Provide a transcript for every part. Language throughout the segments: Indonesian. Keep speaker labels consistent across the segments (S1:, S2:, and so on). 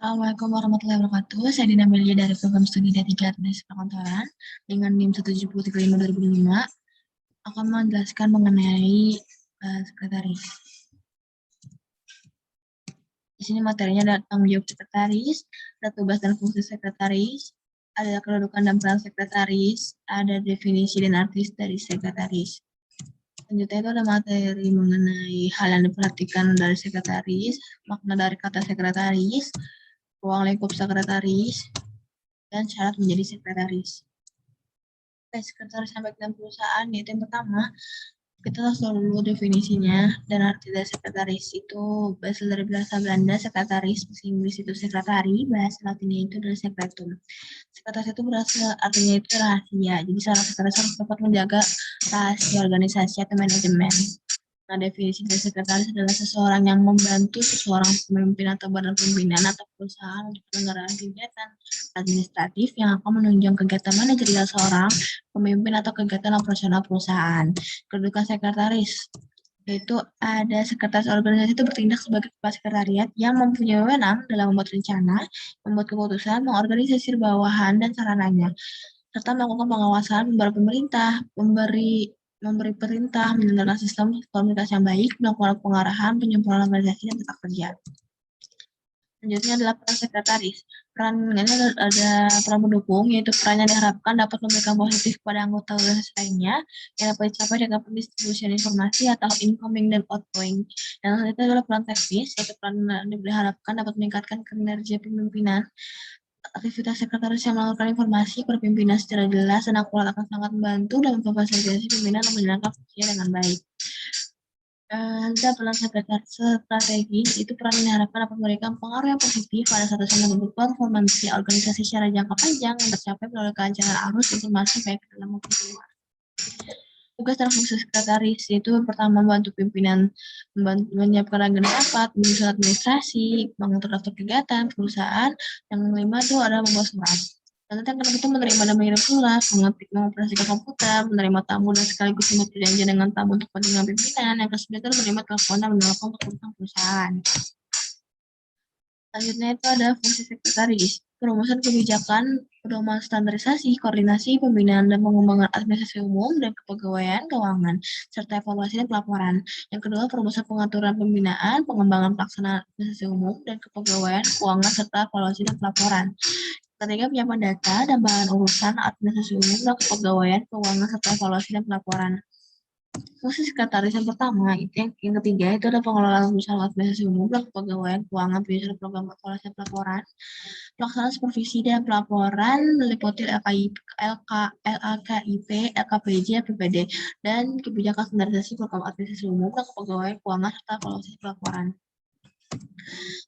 S1: Assalamualaikum warahmatullahi wabarakatuh. Saya Dina Melia dari program studi D3 Administrasi Perkantoran dengan NIM 173502005 akan menjelaskan mengenai sekretaris. Di sini materinya ada tanggung jawab sekretaris, ada tugas dan fungsi sekretaris, ada kedudukan dan peran sekretaris, ada definisi dan arti dari sekretaris. Selanjutnya itu ada materi mengenai hal yang diperhatikan dari sekretaris, makna dari kata sekretaris, ruang lingkup sekretaris, dan syarat menjadi sekretaris. Sekretaris sampai dalam perusahaan, yaitu yang pertama, kita harus tahu dulu definisinya dan arti dari sekretaris. Itu berasal dari bahasa Belanda sekretaris, bahasa Inggris itu sekretari, bahasa Latinnya itu adalah sekretum. Sekretaris itu berasal artinya itu rahasia. Jadi seorang sekretaris harus dapat menjaga rahasia organisasi atau manajemen. Nah, definisi dari sekretaris adalah seseorang yang membantu seseorang pemimpin atau badan pimpinan atau perusahaan untuk penyelenggaraan kegiatan administratif yang akan menunjang kegiatan manajerial seorang pemimpin atau kegiatan operasional perusahaan. Kedudukan sekretaris yaitu ada sekretaris organisasi itu bertindak sebagai kepala sekretariat yang mempunyai wewenang dalam membuat rencana, membuat keputusan, mengorganisasi bawahan dan sarananya, serta melakukan pengawasan, pemerintah, memberi perintah, menjalankan sistem komunikasi yang baik, melakukan pengarahan, penyempurnaan organisasi dan tata kerja. Selanjutnya adalah peran sekretaris. Peran ini ada peran pendukung, yaitu perannya diharapkan dapat memberikan positif kepada anggota organisasi lainnya yang dapat dicapai dengan pendistribusian informasi atau incoming dan outgoing. Dan selanjutnya adalah peran teknis, yaitu peran diharapkan dapat meningkatkan kinerja pemimpinan. Aktivitas sekretaris yang melakukan informasi per pimpinan secara jelas dan akurat akan sangat membantu dalam memfasilitasi pimpinan untuk menjalankan fungsinya dengan baik. Ada peran sekretaris strategis, itu peran yang diharapkan dapat memberikan pengaruh yang positif pada status yang membentuk performansi organisasi secara jangka panjang yang tercapai melalui kelancaran arus informasi baik dalam maupun di luar. Tugas dan fungsi sekretaris itu pertama membantu pimpinan menyiapkan agenda rapat, menyusun administrasi, mengatur daftar kegiatan perusahaan. Yang kelima itu adalah membuat surat. Dan yang kedua itu menerima dan mengirim surat, mengetik, mengoperasikan komputer, menerima tamu dan sekaligus membuat perjanjian dengan tamu untuk kepentingan pimpinan. Yang ke-9 itu menerima telepon dan menelpon untuk urusan perusahaan. Selanjutnya itu ada fungsi sekretaris, perumusan kebijakan, pedoman standarisasi, koordinasi, pembinaan dan pengembangan administrasi umum dan kepegawaian keuangan, serta evaluasi dan pelaporan. Yang kedua, perumusan pengaturan pembinaan, pengembangan pelaksanaan administrasi umum dan kepegawaian keuangan, serta evaluasi dan pelaporan. Ketiga, penyiapan data dan bahan urusan administrasi umum dan kepegawaian keuangan, serta evaluasi dan pelaporan. Fungsi sekretaris yang pertama, yang ketiga itu ada pengelolaan perusahaan administrasi umum dan kepegawaian keuangan, penyusunan program evaluasi pelaporan, pelaksanaan supervisi dan pelaporan meliputi LKIP, LKPJ, PPD, dan kebijakan standarisasi program administrasi umum dan kepegawaian keuangan serta evaluasi pelaporan.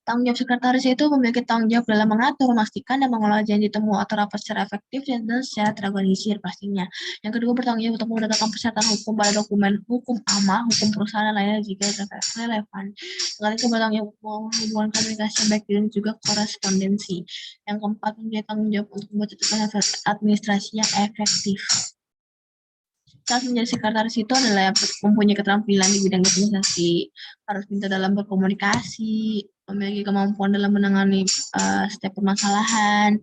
S1: Tanggung jawab sekretaris itu memiliki tanggung jawab dalam mengatur, memastikan, dan mengelola janji temu atau rapat secara efektif dan secara terorganisir pastinya. Yang kedua, bertanggung jawab untuk mendatangkan persyaratan hukum pada dokumen hukum amal, hukum perusahaan, dan lainnya jika relevan. Yang ketiga, bertanggung jawab hubungan komunikasi yang baik dan juga korespondensi. Yang keempat, memiliki tanggung jawab untuk membuat catatan administrasi yang efektif. Saat menjadi sekretaris itu adalah yang mempunyai keterampilan di bidang administrasi, harus pintar dalam berkomunikasi, memiliki kemampuan dalam menangani setiap permasalahan,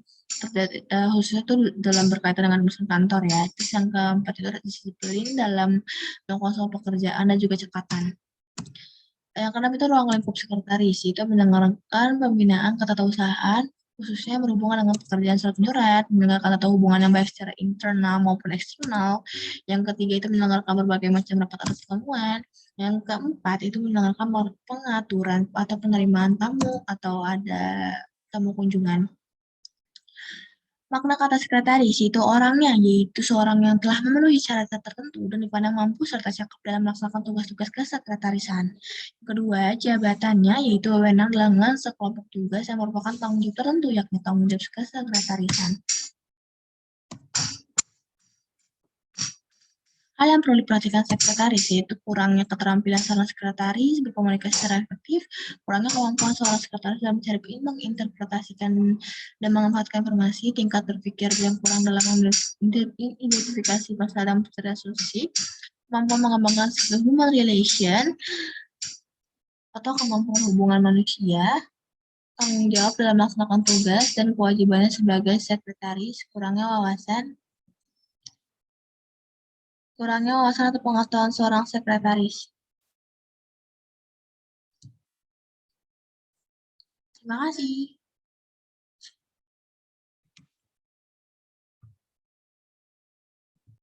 S1: khususnya itu dalam berkaitan dengan urusan kantor ya. Terus yang keempat itu disiplin dalam melakukan soal pekerjaan dan juga cepatan. Yang keenam itu ruang lingkup sekretaris, itu mendengarkan pembinaan ketatausahaan, khususnya berhubungan dengan pekerjaan surat menyurat, mendengarkan atau hubungan yang baik secara internal maupun eksternal. Yang ketiga itu mendengarkan berbagai macam rapat atau pertemuan. Yang keempat itu mendengarkan pengaturan atau penerimaan tamu atau ada tamu kunjungan. Makna kata sekretaris itu orangnya, yaitu seorang yang telah memenuhi syarat tertentu dan dipandang mampu serta cakap dalam melaksanakan tugas-tugas kesekretarisan. Yang kedua, jabatannya yaitu wewenang dengan sekelompok tugas yang merupakan tanggung jawab tertentu, yakni tanggung jawab kesekretarisan. Hal yang perlu diperhatikan sekretaris yaitu kurangnya keterampilan seorang sekretaris berkomunikasi secara efektif, kurangnya kemampuan seorang sekretaris dalam mencari, menginterpretasikan dan memanfaatkan informasi, tingkat berpikir yang kurang dalam mengidentifikasi masalah dan solusi, kemampuan mengembangkan skill human relation atau kemampuan hubungan manusia, Tanggung jawab dalam melaksanakan tugas dan kewajibannya sebagai sekretaris, kurangnya wawasan atau pengetahuan seorang sekretaris. Terima kasih.